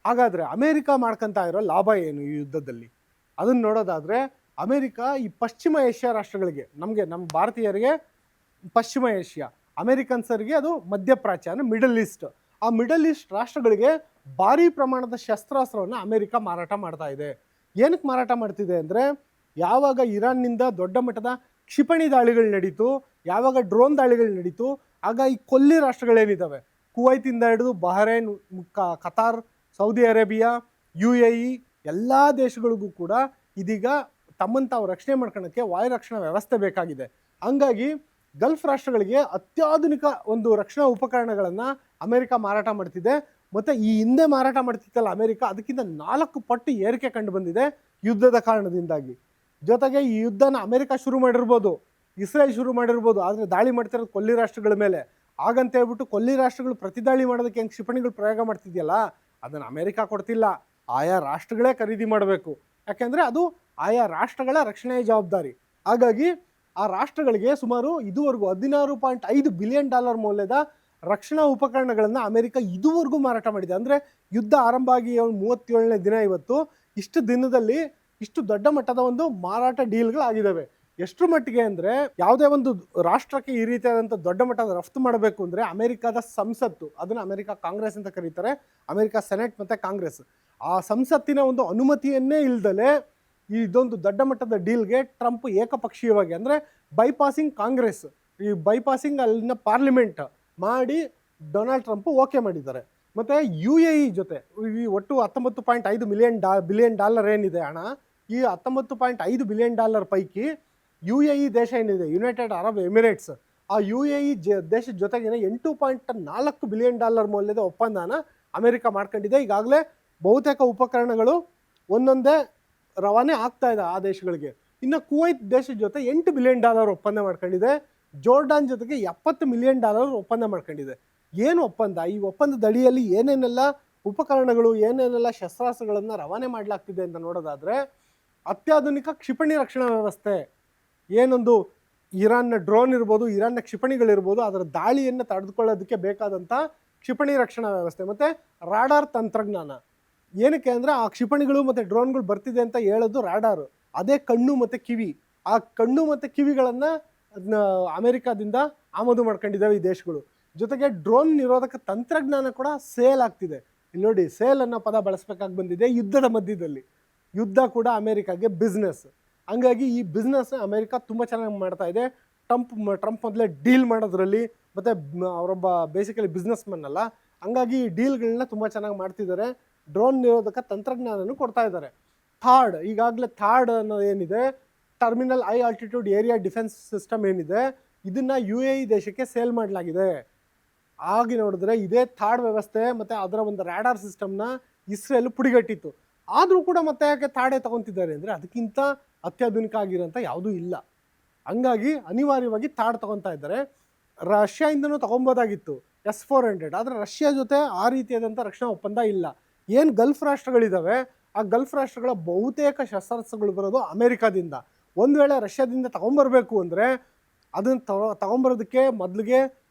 ಹಾಗಾದರೆ ಅಮೇರಿಕ ಮಾಡ್ಕೊತಾ ಇರೋ ಲಾಭ ಏನು ಈ ಯುದ್ಧದಲ್ಲಿ? ಅದನ್ನು ನೋಡೋದಾದರೆ ಅಮೇರಿಕ ಈ ಪಶ್ಚಿಮ ಏಷ್ಯಾ ರಾಷ್ಟ್ರಗಳಿಗೆ, ನಮ್ಮ ಭಾರತೀಯರಿಗೆ ಪಶ್ಚಿಮ ಏಷ್ಯಾ, ಅಮೇರಿಕನ್ಸರಿಗೆ ಅದು ಮಧ್ಯಪ್ರಾಚ್ಯ ಅಂದರೆ ಮಿಡಲ್ ಈಸ್ಟ್. ಆ ಮಿಡಲ್ ಈಸ್ಟ್ ರಾಷ್ಟ್ರಗಳಿಗೆ ಭಾರಿ ಪ್ರಮಾಣದ ಶಸ್ತ್ರಾಸ್ತ್ರವನ್ನು ಅಮೇರಿಕ ಮಾರಾಟ ಮಾಡ್ತಾ ಇದೆ. ಏನಕ್ಕೆ ಮಾರಾಟ ಮಾಡ್ತಿದೆ ಅಂದರೆ, ಯಾವಾಗ ಇರಾನ್ನಿಂದ ದೊಡ್ಡ ಮಟ್ಟದ ಕ್ಷಿಪಣಿ ದಾಳಿಗಳು ನಡೀತು, ಯಾವಾಗ ಡ್ರೋನ್ ದಾಳಿಗಳು ನಡೀತು, ಆಗ ಈ ಕೊಲ್ಲಿ ರಾಷ್ಟ್ರಗಳೇನಿದ್ದಾವೆ, ಕುವೈತಿಂದ ಹಿಡಿದು Bahrain, Qatar, Saudi Arabia, UAE ಎಲ್ಲ ದೇಶಗಳಿಗೂ ಕೂಡ ಇದೀಗ ತಮ್ಮನ್ನು ತಾವು ರಕ್ಷಣೆ ಮಾಡ್ಕೊಳ್ಳೋಕ್ಕೆ ವಾಯು ರಕ್ಷಣಾ ವ್ಯವಸ್ಥೆ ಬೇಕಾಗಿದೆ. ಹಂಗಾಗಿ ಗಲ್ಫ್ ರಾಷ್ಟ್ರಗಳಿಗೆ ಅತ್ಯಾಧುನಿಕ ಒಂದು ರಕ್ಷಣಾ ಉಪಕರಣಗಳನ್ನು ಅಮೇರಿಕ ಮಾರಾಟ ಮಾಡ್ತಿದೆ. ಮತ್ತು ಈ ಹಿಂದೆ ಮಾರಾಟ ಮಾಡ್ತಿತ್ತಲ್ಲ ಅಮೇರಿಕ, ಅದಕ್ಕಿಂತ 4 ಪಟ್ಟು ಏರಿಕೆ ಕಂಡು ಬಂದಿದೆ ಯುದ್ಧದ ಕಾರಣದಿಂದಾಗಿ. ಜೊತೆಗೆ ಈ ಯುದ್ಧನ ಅಮೇರಿಕ ಶುರು ಮಾಡಿರ್ಬೋದು, ಇಸ್ರೇಲ್ ಶುರು ಮಾಡಿರ್ಬೋದು, ಆದರೆ ದಾಳಿ ಮಾಡ್ತಿರೋದು ಕೊಲ್ಲಿ ರಾಷ್ಟ್ರಗಳ ಮೇಲೆ. ಹಾಗಂತ ಹೇಳ್ಬಿಟ್ಟು ಕೊಲ್ಲಿ ರಾಷ್ಟ್ರಗಳು ಪ್ರತಿದಾಳಿ ಮಾಡೋದಕ್ಕೆ ಹೆಂಗೆ ಕ್ಷಿಪಣಿಗಳು ಪ್ರಯೋಗ ಮಾಡ್ತಿದೆಯಲ್ಲ, ಅದನ್ನು ಅಮೇರಿಕ ಕೊಡ್ತಿಲ್ಲ, ಆಯಾ ರಾಷ್ಟ್ರಗಳೇ ಖರೀದಿ ಮಾಡಬೇಕು. ಯಾಕೆಂದರೆ ಅದು ಆಯಾ ರಾಷ್ಟ್ರಗಳ ರಕ್ಷಣೆಯ ಜವಾಬ್ದಾರಿ. ಹಾಗಾಗಿ ಆ ರಾಷ್ಟ್ರಗಳಿಗೆ ಸುಮಾರು ಇದುವರೆಗೂ $16.5 ಬಿಲಿಯನ್ ಮೌಲ್ಯದ ರಕ್ಷಣಾ ಉಪಕರಣಗಳನ್ನು ಅಮೇರಿಕ ಇದುವರೆಗೂ ಮಾರಾಟ ಮಾಡಿದೆ. ಅಂದರೆ ಯುದ್ಧ ಆರಂಭ ಆಗಿ 37ನೇ ದಿನ ಇವತ್ತು. ಇಷ್ಟು ದಿನದಲ್ಲಿ ಇಷ್ಟು ದೊಡ್ಡ ಮಟ್ಟದ ಒಂದು ಮಾರಾಟ ಡೀಲ್ಗಳಾಗಿದ್ದಾವೆ. ಎಷ್ಟು ಮಟ್ಟಿಗೆ ಅಂದರೆ, ಯಾವುದೇ ಒಂದು ರಾಷ್ಟ್ರಕ್ಕೆ ಈ ರೀತಿಯಾದಂಥ ದೊಡ್ಡ ಮಟ್ಟದ ರಫ್ತು ಮಾಡಬೇಕು ಅಂದರೆ ಅಮೇರಿಕಾದ ಸಂಸತ್ತು, ಅದನ್ನು ಅಮೇರಿಕ ಕಾಂಗ್ರೆಸ್ ಅಂತ ಕರೀತಾರೆ, ಅಮೇರಿಕ ಸೆನೆಟ್ ಮತ್ತು ಕಾಂಗ್ರೆಸ್, ಆ ಸಂಸತ್ತಿನ ಒಂದು ಅನುಮತಿಯನ್ನೇ ಇಲ್ದಲೆ ಇದೊಂದು ದೊಡ್ಡ ಮಟ್ಟದ ಡೀಲ್ಗೆ ಟ್ರಂಪ್ ಏಕಪಕ್ಷೀಯವಾಗಿ, ಅಂದರೆ ಬೈಪಾಸಿಂಗ್ ಕಾಂಗ್ರೆಸ್, ಈ ಬೈಪಾಸಿಂಗ್ ಅಲ್ಲಿನ ಪಾರ್ಲಿಮೆಂಟ್ ಮಾಡಿ ಡೊನಾಲ್ಡ್ ಟ್ರಂಪ್ ಓಕೆ ಮಾಡಿದ್ದಾರೆ. ಮತ್ತು UAE ಜೊತೆ ಈ ಒಟ್ಟು $19.5 ಬಿಲಿಯನ್ ಏನಿದೆ ಹಣ, ಈ $19.5 ಬಿಲಿಯನ್ ಪೈಕಿ UAE ದೇಶ ಏನಿದೆ, ಯುನೈಟೆಡ್ ಅರಬ್ ಎಮಿರೇಟ್ಸ್, ಆ UAE ದೇಶದ ಜೊತೆಗೇನೆ $8.4 ಬಿಲಿಯನ್ ಮೌಲ್ಯದ ಒಪ್ಪಂದನ ಅಮೆರಿಕ ಮಾಡ್ಕೊಂಡಿದೆ. ಈಗಾಗಲೇ ಬಹುತೇಕ ಉಪಕರಣಗಳು ಒಂದೊಂದೇ ರವಾನೆ ಆಗ್ತಾ ಇದೆ ಆ ದೇಶಗಳಿಗೆ. ಇನ್ನು ಕುವೈತ್ ದೇಶದ ಜೊತೆ $8 ಬಿಲಿಯನ್ ಒಪ್ಪಂದ ಮಾಡ್ಕೊಂಡಿದೆ. ಜೋರ್ಡಾನ್ ಜೊತೆಗೆ $70 ಮಿಲಿಯನ್ ಒಪ್ಪಂದ ಮಾಡ್ಕೊಂಡಿದೆ. ಏನು ಒಪ್ಪಂದ? ಈ ಒಪ್ಪಂದದ ಅಡಿಯಲ್ಲಿ ಏನೇನೆಲ್ಲ ಉಪಕರಣಗಳು, ಏನೇನೆಲ್ಲ ಶಸ್ತ್ರಾಸ್ತ್ರಗಳನ್ನು ರವಾನೆ ಮಾಡಲಾಗ್ತಿದೆ ಅಂತ ನೋಡೋದಾದರೆ, ಅತ್ಯಾಧುನಿಕ ಕ್ಷಿಪಣಿ ರಕ್ಷಣಾ ವ್ಯವಸ್ಥೆ, ಏನೊಂದು ಇರಾನ್ನ ಡ್ರೋನ್ ಇರ್ಬೋದು, ಇರಾನ್ನ ಕ್ಷಿಪಣಿಗಳಿರ್ಬೋದು, ಅದರ ದಾಳಿಯನ್ನು ತಡೆದುಕೊಳ್ಳೋದಕ್ಕೆ ಬೇಕಾದಂಥ ಕ್ಷಿಪಣಿ ರಕ್ಷಣಾ ವ್ಯವಸ್ಥೆ, ಮತ್ತು ರಾಡಾರ್ ತಂತ್ರಜ್ಞಾನ. ಏನಕ್ಕೆ ಅಂದರೆ, ಆ ಕ್ಷಿಪಣಿಗಳು ಮತ್ತು ಡ್ರೋನ್ಗಳು ಬರ್ತಿದೆ ಅಂತ ಹೇಳೋದು ರಾಡಾರು, ಅದೇ ಕಣ್ಣು ಮತ್ತು ಕಿವಿ. ಆ ಕಣ್ಣು ಮತ್ತು ಕಿವಿಗಳನ್ನು ಅಮೆರಿಕಾದಿಂದ ಆಮದು ಮಾಡ್ಕೊಂಡಿದ್ದಾವೆ ಈ ದೇಶಗಳು. ಜೊತೆಗೆ ಡ್ರೋನ್ ನಿರೋಧಕ ತಂತ್ರಜ್ಞಾನ ಕೂಡ ಸೇಲ್ ಆಗ್ತಿದೆ. ಇಲ್ಲಿ ನೋಡಿ, ಸೇಲ್ ಅನ್ನೋ ಪದ ಬಳಸಬೇಕಾಗಿ ಬಂದಿದೆ ಯುದ್ಧದ ಮಧ್ಯದಲ್ಲಿ. ಯುದ್ಧ ಕೂಡ ಅಮೇರಿಕಾಗೆ ಬಿಸ್ನೆಸ್. ಹಂಗಾಗಿ ಈ ಬಿಸ್ನೆಸ್ನ ಅಮೇರಿಕ ತುಂಬ ಚೆನ್ನಾಗಿ ಮಾಡ್ತಾ ಇದೆ. ಟ್ರಂಪ್ ಮೊದಲೇ ಡೀಲ್ ಮಾಡೋದ್ರಲ್ಲಿ, ಮತ್ತು ಅವರೊಬ್ಬ ಬೇಸಿಕಲಿ ಬಿಸ್ನೆಸ್ ಮನ್ ಅಲ್ಲ, ಹಂಗಾಗಿ ಈ ಡೀಲ್ಗಳನ್ನ ತುಂಬ ಚೆನ್ನಾಗಿ ಮಾಡ್ತಿದ್ದಾರೆ. ಡ್ರೋನ್ ನಿರೋಧಕ ತಂತ್ರಜ್ಞಾನನೂ ಕೊಡ್ತಾ ಇದ್ದಾರೆ. ಈಗಾಗಲೇ ಥಾಡ್ ಅನ್ನೋದು ಏನಿದೆ, terminal high altitude area defence system ಏನಿದೆ, ಇದನ್ನು UAE ದೇಶಕ್ಕೆ ಸೇಲ್ ಮಾಡಲಾಗಿದೆ. ಆಗಿ ನೋಡಿದ್ರೆ ಇದೇ ಥಾಡ್ ವ್ಯವಸ್ಥೆ ಮತ್ತು ಅದರ ಒಂದು ರಾಡಾರ್ ಸಿಸ್ಟಮ್ನ ಇಸ್ರೇಲ್ ಪುಡಿಗಟ್ಟಿತ್ತು. ಆದರೂ ಕೂಡ ಮತ್ತೆ ಯಾಕೆ ಥಾಡೇ ತೊಗೊತಿದ್ದಾರೆ ಅಂದರೆ, ಅದಕ್ಕಿಂತ ಅತ್ಯಾಧುನಿಕ ಆಗಿರೋಂಥ ಯಾವುದೂ ಇಲ್ಲ. ಹಂಗಾಗಿ ಅನಿವಾರ್ಯವಾಗಿ ಥಾಡ್ ತೊಗೊತಾ ಇದ್ದಾರೆ. ರಷ್ಯಾಯಿಂದನೂ ತೊಗೊಬೋದಾಗಿತ್ತು S-400, ಆದರೆ ರಷ್ಯಾ ಜೊತೆ ಆ ರೀತಿಯಾದಂಥ ರಕ್ಷಣಾ ಒಪ್ಪಂದ ಇಲ್ಲ. ಏನು ಗಲ್ಫ್ ರಾಷ್ಟ್ರಗಳಿದ್ದಾವೆ, ಆ ಗಲ್ಫ್ ರಾಷ್ಟ್ರಗಳ ಬಹುತೇಕ ಶಸ್ತ್ರಾಸ್ತ್ರಗಳು ಬರೋದು ಅಮೇರಿಕಾದಿಂದ. ಒಂದು ವೇಳೆ ರಷ್ಯಾದಿಂದ ತೊಗೊಂಬರ್ಬೇಕು ಅಂದರೆ ಅದನ್ನು ತೊಗೊಂಬರೋದಕ್ಕೆ ಮೊದಲಿಗೆ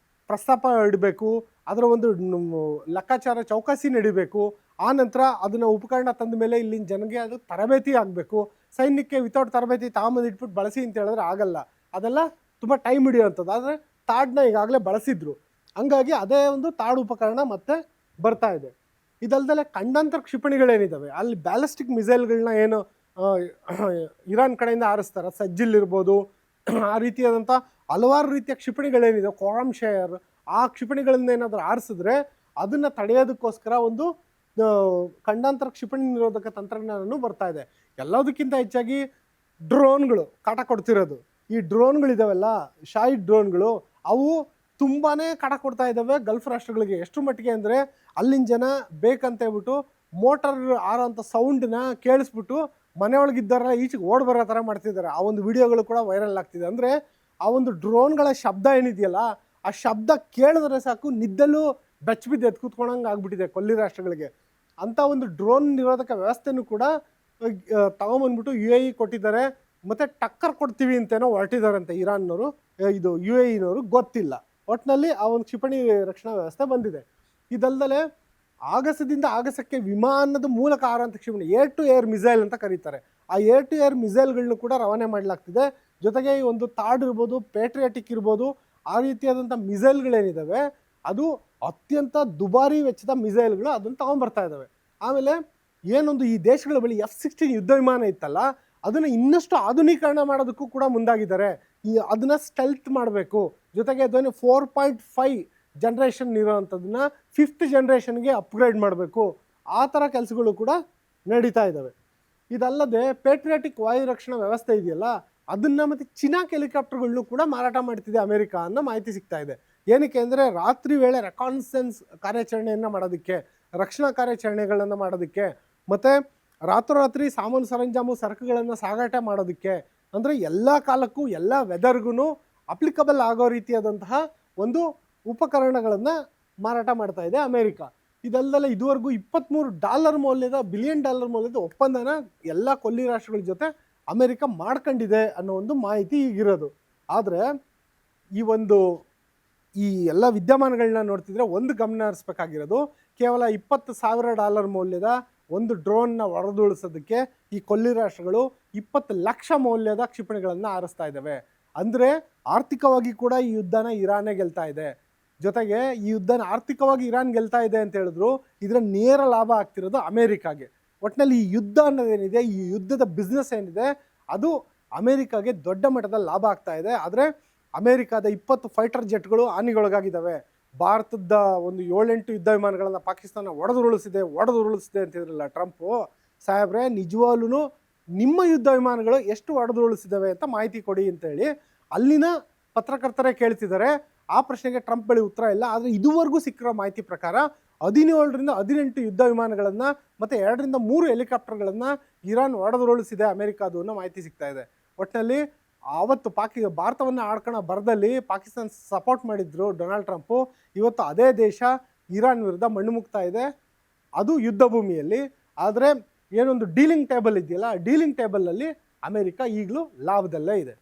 ಪ್ರಸ್ತಾಪ ಇಡಬೇಕು, ಅದರ ಒಂದು ಲೆಕ್ಕಾಚಾರ ಚೌಕಾಸಿ ನಡಿಬೇಕು. ಆ ನಂತರ ಅದನ್ನು ಉಪಕರಣ ತಂದ ಮೇಲೆ ಇಲ್ಲಿನ ಜನಗೆ ಅದು ತರಬೇತಿ ಆಗಬೇಕು. ಸೈನ್ಯಕ್ಕೆ ವಿತೌಟ್ ತರಬೇತಿ ಇಟ್ಬಿಟ್ಟು ಬಳಸಿ ಅಂತ ಹೇಳಿದ್ರೆ ಆಗಲ್ಲ. ಅದೆಲ್ಲ ತುಂಬ ಟೈಮ್ ಹಿಡಿಯುವಂಥದ್ದು. ಆದರೆ ತಾಡ್ನ ಈಗಾಗಲೇ ಬಳಸಿದ್ರು, ಹಂಗಾಗಿ ಅದೇ ಒಂದು ತಾಡ್ ಉಪಕರಣ ಮತ್ತೆ ಬರ್ತಾ ಇದೆ. ಇದಲ್ದಲೆ ಖಂಡಾಂತರ ಕ್ಷಿಪಣಿಗಳೇನಿದ್ದಾವೆ, ಅಲ್ಲಿ ಬ್ಯಾಲಿಸ್ಟಿಕ್ ಮಿಸೈಲ್ಗಳನ್ನ ಏನು ಇರಾನ್ ಕಡೆಯಿಂದ ಹಾರಿಸ್ತಾರೆ, ಸಜ್ಜಿಲ್ ಇರ್ಬೋದು, ಆ ರೀತಿಯಾದಂಥ ಹಲವಾರು ರೀತಿಯ ಕ್ಷಿಪಣಿಗಳೇನಿದೆ, ಕೊರಾಮ್ ಶೇರ್, ಆ ಕ್ಷಿಪಣಿಗಳನ್ನ ಏನಾದರೂ ಹಾರಿಸಿದ್ರೆ ಅದನ್ನು ತಡೆಯೋದಕ್ಕೋಸ್ಕರ ಒಂದು ಖಂಡಾಂತರ ಕ್ಷಿಪಣಿ ನಿರೋಧಕ ತಂತ್ರಜ್ಞಾನನೂ ಬರ್ತಾ ಇದೆ. ಎಲ್ಲದಕ್ಕಿಂತ ಹೆಚ್ಚಾಗಿ ಡ್ರೋನ್ಗಳು ಕಾಟ ಕೊಡ್ತಿರೋದು. ಈ ಡ್ರೋನ್ಗಳಿದಾವೆಲ್ಲ, ಶಾಹಿದ್ ಡ್ರೋನ್ಗಳು, ಅವು ತುಂಬಾ ಕಾಟ ಕೊಡ್ತಾ ಇದ್ದಾವೆ ಗಲ್ಫ್ ರಾಷ್ಟ್ರಗಳಿಗೆ. ಎಷ್ಟು ಮಟ್ಟಿಗೆ ಅಂದರೆ, ಅಲ್ಲಿನ ಜನ ಬೇಕಂತ ಹೇಳ್ಬಿಟ್ಟು ಮೋಟರ್ ಆರೋಂಥ ಸೌಂಡನ್ನ ಕೇಳಿಸ್ಬಿಟ್ಟು ಮನೆಯೊಳಗಿದ್ದಾರಲ್ಲ ಈಚೆಗೆ ಓಡ್ ಬರೋ ಥರ ಮಾಡ್ತಿದ್ದಾರೆ. ಆ ಒಂದು ವಿಡಿಯೋಗಳು ಕೂಡ ವೈರಲ್ ಆಗ್ತಿದೆ. ಅಂದರೆ ಆ ಒಂದು ಡ್ರೋನ್ಗಳ ಶಬ್ದ ಏನಿದೆಯಲ್ಲ, ಆ ಶಬ್ದ ಕೇಳಿದ್ರೆ ಸಾಕು ನಿದ್ದಲ್ಲೂ ಬೆಚ್ಚಬಿದ್ದು ಎದ್ದು ಕೂತ್ಕೊಂಡಂಗೆ ಆಗ್ಬಿಟ್ಟಿದೆ ಕೊಲ್ಲಿ ರಾಷ್ಟ್ರಗಳಿಗೆ. ಅಂಥ ಒಂದು ಡ್ರೋನ್ ನಿರೋಧಕ ವ್ಯವಸ್ಥೆನೂ ಕೂಡ ತಗೊಂಬಂದ್ಬಿಟ್ಟು UAE ಕೊಟ್ಟಿದ್ದಾರೆ. ಮತ್ತು ಟಕ್ಕರ್ ಕೊಡ್ತೀವಿ ಅಂತೇನೋ ಹೊರಟಿದ್ದಾರಂತೆ ಇರಾನ್ನವರು, ಇದು UAEನವರು ಗೊತ್ತಿಲ್ಲ. ಒಟ್ಟಿನಲ್ಲಿ ಆ ಒಂದು ಕ್ಷಿಪಣಿ ರಕ್ಷಣಾ ವ್ಯವಸ್ಥೆ ಬಂದಿದೆ. ಇದಲ್ಲದೆ ಆಗಸದಿಂದ ಆಗಸಕ್ಕೆ ವಿಮಾನದ ಮೂಲಕ ಹಾರುವಂಥ ಕ್ಷಿಪಣಿ, ಏರ್ ಟು ಏರ್ ಮಿಸೈಲ್ ಅಂತ ಕರೀತಾರೆ. ಆ ಏರ್ ಟು ಏರ್ ಮಿಸೈಲ್ಗಳನ್ನೂ ಕೂಡ ರವಾನೆ ಮಾಡಲಾಗ್ತಿದೆ. ಜೊತೆಗೆ ಈ ಒಂದು ಥಾಡ್ ಇರ್ಬೋದು, ಪೇಟ್ರಿಯಾಟಿಕ್ ಇರ್ಬೋದು, ಆ ರೀತಿಯಾದಂಥ ಮಿಸೈಲ್ಗಳೇನಿದ್ದಾವೆ ಅದು ಅತ್ಯಂತ ದುಬಾರಿ ವೆಚ್ಚದ ಮಿಸೈಲ್ಗಳು, ಅದನ್ನು ತಗೊಂಡ್ಬರ್ತಾ ಇದ್ದಾವೆ. ಆಮೇಲೆ ಏನೊಂದು ಈ ದೇಶಗಳ ಬಳಿ F-16 ಯುದ್ಧ ವಿಮಾನ ಇತ್ತಲ್ಲ, ಅದನ್ನು ಇನ್ನಷ್ಟು ಆಧುನೀಕರಣ ಮಾಡೋದಕ್ಕೂ ಕೂಡ ಮುಂದಾಗಿದ್ದಾರೆ. ಅದನ್ನು ಸ್ಟೆಲ್ತ್ ಮಾಡಬೇಕು. ಜೊತೆಗೆ ಅದನ್ನು 4.5 ಜನ್ರೇಷನ್ ಇರೋವಂಥದ್ದನ್ನ 5th ಜನ್ರೇಷನ್ಗೆ ಅಪ್ಗ್ರೇಡ್ ಮಾಡಬೇಕು. ಆ ಥರ ಕೆಲಸಗಳು ಕೂಡ ನಡೀತಾ ಇದ್ದಾವೆ. ಇದಲ್ಲದೆ ಪೇಟ್ರಿಯಾಟಿಕ್ ವಾಯು ರಕ್ಷಣಾ ವ್ಯವಸ್ಥೆ ಇದೆಯಲ್ಲ, ಅದನ್ನು ಮತ್ತು ಚಿನಾಕ್ ಹೆಲಿಕಾಪ್ಟರ್ಗಳನ್ನು ಕೂಡ ಮಾರಾಟ ಮಾಡ್ತಿದೆ ಅಮೆರಿಕ ಅನ್ನೋ ಮಾಹಿತಿ ಸಿಗ್ತಾ ಇದೆ. ಏನಕ್ಕೆ ಅಂದರೆ ರಾತ್ರಿ ವೇಳೆ ರೆಕಾನ್ಸೆನ್ಸ್ ಕಾರ್ಯಾಚರಣೆಯನ್ನು ಮಾಡೋದಕ್ಕೆ, ರಕ್ಷಣಾ ಕಾರ್ಯಾಚರಣೆಗಳನ್ನು ಮಾಡೋದಕ್ಕೆ, ಮತ್ತು ರಾತ್ರೋರಾತ್ರಿ ಸಾಮಾನು ಸರಂಜಾಮು ಸರಕುಗಳನ್ನು ಸಾಗಾಟ ಮಾಡೋದಕ್ಕೆ, ಅಂದರೆ ಎಲ್ಲ ಕಾಲಕ್ಕೂ ಎಲ್ಲ ವೆದರ್ಗೂ ಅಪ್ಲಿಕಬಲ್ ಆಗೋ ರೀತಿಯಾದಂತಹ ಒಂದು ಉಪಕರಣಗಳನ್ನು ಮಾರಾಟ ಮಾಡ್ತಾ ಇದೆ ಅಮೇರಿಕ. ಇದಲ್ಲದೆ ಇದುವರೆಗೂ $23 ಬಿಲಿಯನ್ ಮೌಲ್ಯದ ಒಪ್ಪಂದನ ಎಲ್ಲ ಕೊಲ್ಲಿ ರಾಷ್ಟ್ರಗಳ ಜೊತೆ ಅಮೇರಿಕ ಮಾಡ್ಕೊಂಡಿದೆ ಅನ್ನೋ ಒಂದು ಮಾಹಿತಿ ಈಗಿರೋದು. ಆದರೆ ಈ ಎಲ್ಲ ವಿದ್ಯಮಾನಗಳನ್ನ ನೋಡ್ತಿದ್ರೆ ಒಂದು ಗಮನ ಹರಿಸ್ಬೇಕಾಗಿರೋದು, ಕೇವಲ $20,000 ಮೌಲ್ಯದ ಒಂದು ಡ್ರೋನ್ನ ಹೊಡೆದುಳಿಸೋದಕ್ಕೆ ಈ ಕೊಲ್ಲಿ ರಾಷ್ಟ್ರಗಳು 20 ಲಕ್ಷ ಮೌಲ್ಯದ ಕ್ಷಿಪಣಿಗಳನ್ನು ಹಾರಿಸ್ತಾ ಇದ್ದಾವೆ. ಅಂದರೆ ಆರ್ಥಿಕವಾಗಿ ಕೂಡ ಈ ಯುದ್ಧನ ಇರಾನೇ ಗೆಲ್ತಾ ಇದೆ. ಜೊತೆಗೆ ಈ ಯುದ್ಧನ ಆರ್ಥಿಕವಾಗಿ ಇರಾನ್ ಗೆಲ್ತಾ ಇದೆ ಅಂತ ಹೇಳಿದ್ರು, ಇದರ ನೇರ ಲಾಭ ಆಗ್ತಿರೋದು ಅಮೇರಿಕಾಗೆ. ಒಟ್ಟಿನಲ್ಲಿ ಈ ಯುದ್ಧ ಅನ್ನೋದೇನಿದೆ, ಈ ಯುದ್ಧದ ಬಿಸ್ನೆಸ್ ಏನಿದೆ, ಅದು ಅಮೇರಿಕಾಗೆ ದೊಡ್ಡ ಮಟ್ಟದ ಲಾಭ ಆಗ್ತಾ ಇದೆ. ಆದರೆ ಅಮೇರಿಕಾದ 20 ಫೈಟರ್ ಜೆಟ್ಗಳು ಹಾನಿಗೊಳಗಾಗಿದ್ದಾವೆ. ಭಾರತದ ಒಂದು 7-8 ಯುದ್ಧ ವಿಮಾನಗಳನ್ನು ಪಾಕಿಸ್ತಾನ ಒಡೆದುರುಳಿಸಿದೆ ಅಂತಿದ್ರಲ್ಲ ಟ್ರಂಪು ಸಾಹೇಬ್ರೆ, ನಿಜವಾಗ್ಲೂ ನಿಮ್ಮ ಯುದ್ಧ ವಿಮಾನಗಳು ಎಷ್ಟು ಒಡೆದುರುಳಿಸಿದ್ದಾವೆ ಅಂತ ಮಾಹಿತಿ ಕೊಡಿ ಅಂತೇಳಿ ಅಲ್ಲಿನ ಪತ್ರಕರ್ತರೇ ಕೇಳ್ತಿದ್ದಾರೆ. ಆ ಪ್ರಶ್ನೆಗೆ ಟ್ರಂಪ್ ಬಳಿ ಉತ್ತರ ಇಲ್ಲ. ಆದರೆ ಇದುವರೆಗೂ ಸಿಕ್ಕಿರೋ ಮಾಹಿತಿ ಪ್ರಕಾರ 17ರಿಂದ 18 ಯುದ್ಧ ವಿಮಾನಗಳನ್ನು ಮತ್ತು 2ರಿಂದ 3 ಹೆಲಿಕಾಪ್ಟರ್ಗಳನ್ನು ಇರಾನ್ ಒಡೆದುರುಳಿಸಿದೆ ಅಮೆರಿಕಾದು ಅನ್ನೋ ಮಾಹಿತಿ ಸಿಗ್ತಾ ಇದೆ. ಒಟ್ಟಿನಲ್ಲಿ ಆವತ್ತು ಭಾರತವನ್ನು ಆಡ್ಕೊಳ್ಳೋ ಬರದಲ್ಲಿ ಪಾಕಿಸ್ತಾನ ಸಪೋರ್ಟ್ ಮಾಡಿದ್ರು ಡೊನಾಲ್ಡ್ ಟ್ರಂಪು. ಇವತ್ತು ಅದೇ ದೇಶ ಇರಾನ್ ವಿರುದ್ಧ ಮಣ್ಣು ಮುಕ್ತಾ ಇದೆ, ಅದು ಯುದ್ಧ ಭೂಮಿಯಲ್ಲಿ. ಆದರೆ ಏನೊಂದು ಡೀಲಿಂಗ್ ಟೇಬಲ್ ಇದೆಯಲ್ಲ, ಡೀಲಿಂಗ್ ಟೇಬಲಲ್ಲಿ ಅಮೆರಿಕ ಈಗಲೂ ಲಾಭದಲ್ಲೇ ಇದೆ.